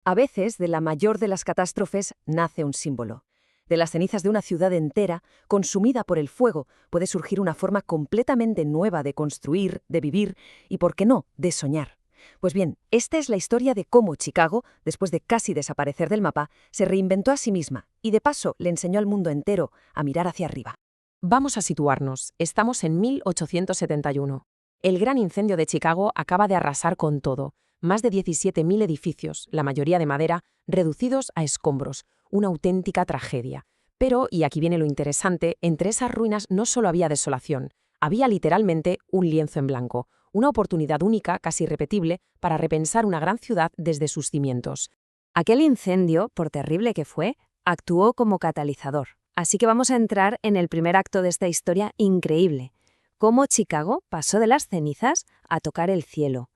A veces, de la mayor de las catástrofes nace un símbolo. De las cenizas de una ciudad entera, consumida por el fuego, puede surgir una forma completamente nueva de construir, de vivir y, ¿por qué no?, de soñar. Pues bien, esta es la historia de cómo Chicago, después de casi desaparecer del mapa, se reinventó a sí misma y de paso le enseñó al mundo entero a mirar hacia arriba. Vamos a situarnos. Estamos en 1871. El gran incendio de Chicago acaba de arrasar con todo. Más de 17.000 edificios, la mayoría de madera, reducidos a escombros. Una auténtica tragedia. Pero, y aquí viene lo interesante, entre esas ruinas no solo había desolación, había literalmente un lienzo en blanco, una oportunidad única, casi irrepetible, para repensar una gran ciudad desde sus cimientos. Aquel incendio, por terrible que fue, actuó como catalizador. Así que vamos a entrar en el primer acto de esta historia increíble. Cómo Chicago pasó de las cenizas a tocar el cielo.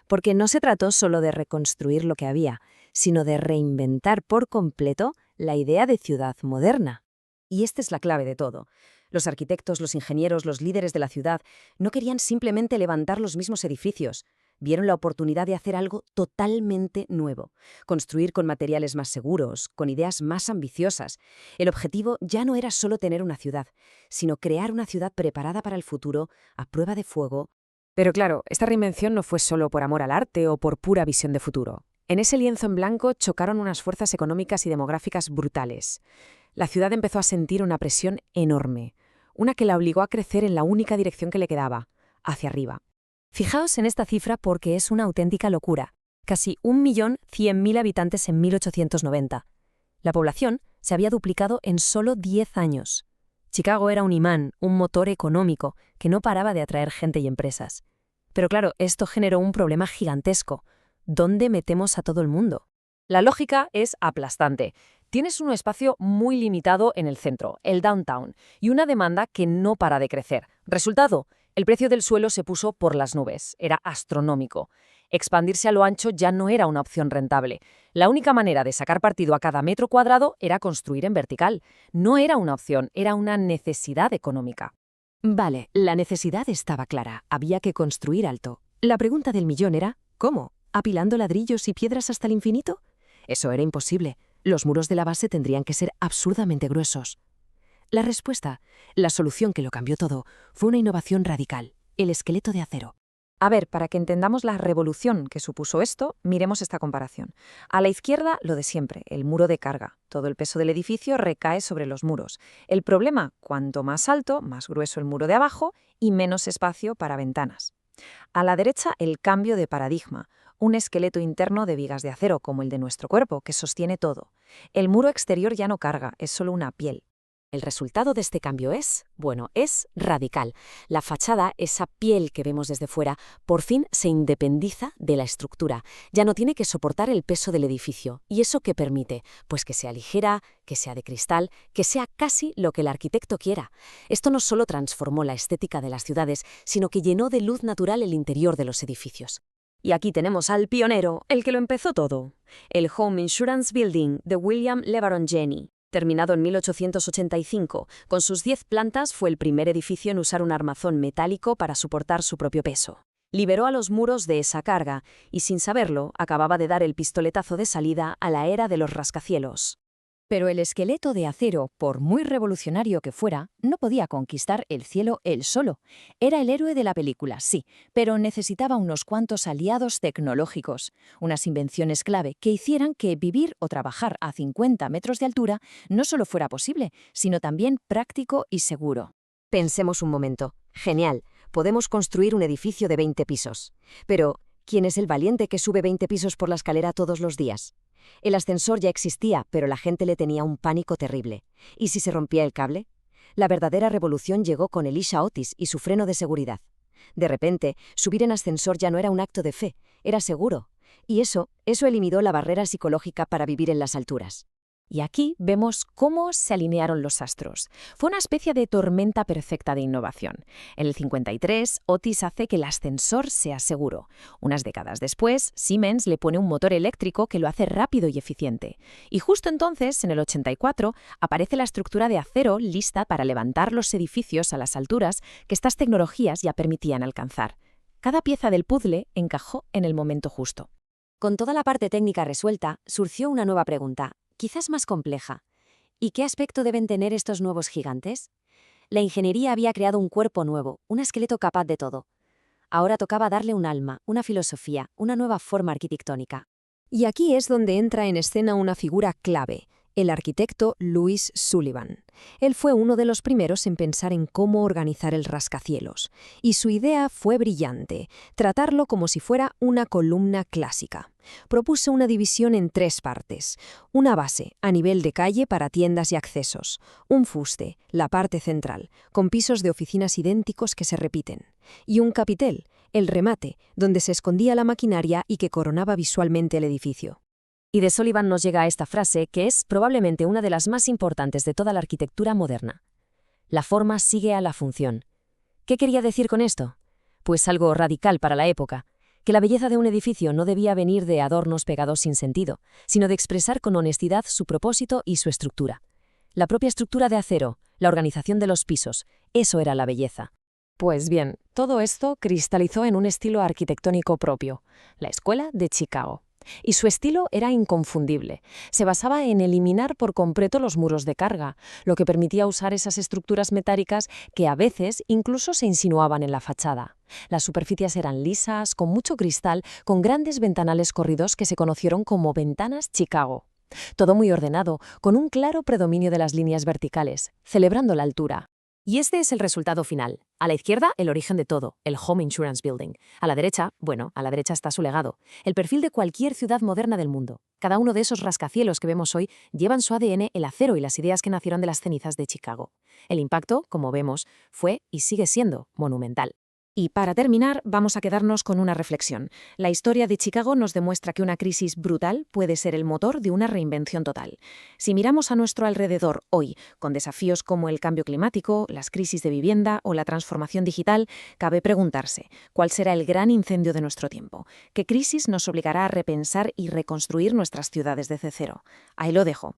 Porque no se trató solo de reconstruir lo que había, sino de reinventar por completo la idea de ciudad moderna. Y esta es la clave de todo. Los arquitectos, los ingenieros, los líderes de la ciudad no querían simplemente levantar los mismos edificios. Vieron la oportunidad de hacer algo totalmente nuevo, construir con materiales más seguros, con ideas más ambiciosas. El objetivo ya no era solo tener una ciudad, sino crear una ciudad preparada para el futuro, a prueba de fuego. Pero claro, esta reinvención no fue solo por amor al arte o por pura visión de futuro. En ese lienzo en blanco chocaron unas fuerzas económicas y demográficas brutales. La ciudad empezó a sentir una presión enorme, una que la obligó a crecer en la única dirección que le quedaba, hacia arriba. Fijaos en esta cifra porque es una auténtica locura. Casi 1.100.000 habitantes en 1890. La población se había duplicado en solo 10 años. Chicago era un imán, un motor económico que no paraba de atraer gente y empresas. Pero claro, esto generó un problema gigantesco. ¿Dónde metemos a todo el mundo? La lógica es aplastante. Tienes un espacio muy limitado en el centro, el downtown, y una demanda que no para de crecer. Resultado, el precio del suelo se puso por las nubes. Era astronómico. Expandirse a lo ancho ya no era una opción rentable. La única manera de sacar partido a cada metro cuadrado era construir en vertical. No era una opción, era una necesidad económica. Vale, la necesidad estaba clara. Había que construir alto. La pregunta del millón era, ¿cómo? ¿Apilando ladrillos y piedras hasta el infinito? Eso era imposible. Los muros de la base tendrían que ser absurdamente gruesos. La respuesta, la solución que lo cambió todo, fue una innovación radical, el esqueleto de acero. A ver, para que entendamos la revolución que supuso esto, miremos esta comparación. A la izquierda, lo de siempre, el muro de carga. Todo el peso del edificio recae sobre los muros. El problema, cuanto más alto, más grueso el muro de abajo y menos espacio para ventanas. A la derecha, el cambio de paradigma. Un esqueleto interno de vigas de acero, como el de nuestro cuerpo, que sostiene todo. El muro exterior ya no carga, es solo una piel. El resultado de este cambio es radical. La fachada, esa piel que vemos desde fuera, por fin se independiza de la estructura. Ya no tiene que soportar el peso del edificio. ¿Y eso qué permite? Pues que sea ligera, que sea de cristal, que sea casi lo que el arquitecto quiera. Esto no solo transformó la estética de las ciudades, sino que llenó de luz natural el interior de los edificios. Y aquí tenemos al pionero, el que lo empezó todo. El Home Insurance Building de William LeBaron Jenney. Terminado en 1885, con sus 10 plantas fue el primer edificio en usar un armazón metálico para soportar su propio peso. Liberó a los muros de esa carga y, sin saberlo, acababa de dar el pistoletazo de salida a la era de los rascacielos. Pero el esqueleto de acero, por muy revolucionario que fuera, no podía conquistar el cielo él solo. Era el héroe de la película, sí, pero necesitaba unos cuantos aliados tecnológicos, unas invenciones clave que hicieran que vivir o trabajar a 50 metros de altura no solo fuera posible, sino también práctico y seguro. Pensemos un momento. Genial, podemos construir un edificio de 20 pisos. Pero, ¿quién es el valiente que sube 20 pisos por la escalera todos los días? El ascensor ya existía, pero la gente le tenía un pánico terrible. ¿Y si se rompía el cable? La verdadera revolución llegó con Elisha Otis y su freno de seguridad. De repente, subir en ascensor ya no era un acto de fe, era seguro. Y eso eliminó la barrera psicológica para vivir en las alturas. Y aquí vemos cómo se alinearon los astros. Fue una especie de tormenta perfecta de innovación. En el 53, Otis hace que el ascensor sea seguro. Unas décadas después, Siemens le pone un motor eléctrico que lo hace rápido y eficiente. Y justo entonces, en el 84, aparece la estructura de acero lista para levantar los edificios a las alturas que estas tecnologías ya permitían alcanzar. Cada pieza del puzzle encajó en el momento justo. Con toda la parte técnica resuelta, surgió una nueva pregunta, quizás más compleja. ¿Y qué aspecto deben tener estos nuevos gigantes? La ingeniería había creado un cuerpo nuevo, un esqueleto capaz de todo. Ahora tocaba darle un alma, una filosofía, una nueva forma arquitectónica. Y aquí es donde entra en escena una figura clave, el arquitecto Louis Sullivan. Él fue uno de los primeros en pensar en cómo organizar el rascacielos, y su idea fue brillante, tratarlo como si fuera una columna clásica. Propuso una división en 3 partes, una base, a nivel de calle para tiendas y accesos, un fuste, la parte central, con pisos de oficinas idénticos que se repiten, y un capitel, el remate, donde se escondía la maquinaria y que coronaba visualmente el edificio. Y de Sullivan nos llega a esta frase que es probablemente una de las más importantes de toda la arquitectura moderna. La forma sigue a la función. ¿Qué quería decir con esto? Pues algo radical para la época, que la belleza de un edificio no debía venir de adornos pegados sin sentido, sino de expresar con honestidad su propósito y su estructura. La propia estructura de acero, la organización de los pisos, eso era la belleza. Pues bien, todo esto cristalizó en un estilo arquitectónico propio, la Escuela de Chicago. Y su estilo era inconfundible. Se basaba en eliminar por completo los muros de carga, lo que permitía usar esas estructuras metálicas que a veces incluso se insinuaban en la fachada. Las superficies eran lisas, con mucho cristal, con grandes ventanales corridos que se conocieron como ventanas Chicago. Todo muy ordenado, con un claro predominio de las líneas verticales, celebrando la altura. Y este es el resultado final. A la izquierda, el origen de todo, el Home Insurance Building. A la derecha, a la derecha está su legado, el perfil de cualquier ciudad moderna del mundo. Cada uno de esos rascacielos que vemos hoy lleva en su ADN el acero y las ideas que nacieron de las cenizas de Chicago. El impacto, como vemos, fue y sigue siendo monumental. Y para terminar, vamos a quedarnos con una reflexión. La historia de Chicago nos demuestra que una crisis brutal puede ser el motor de una reinvención total. Si miramos a nuestro alrededor hoy, con desafíos como el cambio climático, las crisis de vivienda o la transformación digital, cabe preguntarse, ¿cuál será el gran incendio de nuestro tiempo? ¿Qué crisis nos obligará a repensar y reconstruir nuestras ciudades desde cero? Ahí lo dejo.